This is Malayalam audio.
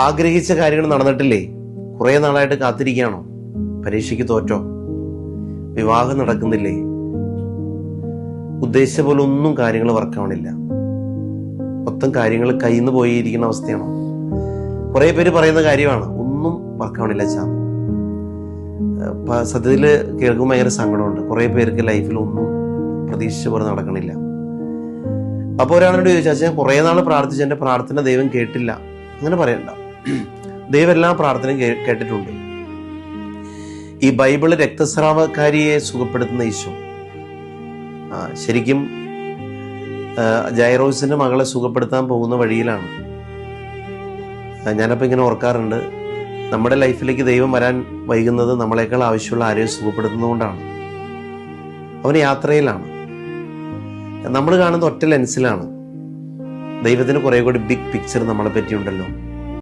ആഗ്രഹിച്ച കാര്യങ്ങൾ നടന്നിട്ടില്ലേ? കുറേ നാളായിട്ട് കാത്തിരിക്കുകയാണോ? പരീക്ഷയ്ക്ക് തോറ്റോ? വിവാഹം നടക്കുന്നില്ലേ? ഉദ്ദേശിച്ച പോലെ ഒന്നും കാര്യങ്ങൾ വർക്കാവണില്ല. മൊത്തം കാര്യങ്ങൾ കയ്യിൽ നിന്ന് പോയിരിക്കുന്ന അവസ്ഥയാണോ? കുറേ പേര് പറയുന്ന കാര്യമാണ്, ഒന്നും വർക്കാവണില്ല ചാ. സത്യത്തിൽ കേൾക്കുമ്പോൾ ഭയങ്കര സങ്കടമുണ്ട്. കുറേ പേർക്ക് ലൈഫിൽ ഒന്നും പ്രതീക്ഷിച്ച പോലെ നടക്കണില്ല. അപ്പോൾ ഒരാളോട് ചോദിച്ചാൽ, ഞാൻ കുറേ നാൾ പ്രാർത്ഥിച്ചു, എൻ്റെ പ്രാർത്ഥന ദൈവം കേട്ടില്ല. അങ്ങനെ പറയണ്ട. ദൈവം എല്ലാ പ്രാർത്ഥനയും കേട്ടിട്ടുണ്ട്. ഈ ബൈബിള് രക്തസ്രാവക്കാരിയെ സുഖപ്പെടുത്തുന്ന ഈശോ ശരിക്കും ജൈറോസിന്റെ മകളെ സുഖപ്പെടുത്താൻ പോകുന്ന വഴിയിലാണ്. ഞാനപ്പോൾ ഇങ്ങനെ ഓർക്കാറുണ്ട്, നമ്മുടെ ലൈഫിലേക്ക് ദൈവം വരാൻ വൈകുന്നത് നമ്മളെക്കാൾ ആവശ്യമുള്ള ആരെയും സുഖപ്പെടുത്തുന്നതുകൊണ്ടാണ്. അവന് യാത്രയിലാണ്. നമ്മൾ കാണുന്ന ഒറ്റ ലെൻസിലാണ്. ദൈവത്തിന് കുറെ കൂടി ബിഗ് പിക്ചർ നമ്മളെ പറ്റിയുണ്ടല്ലോ.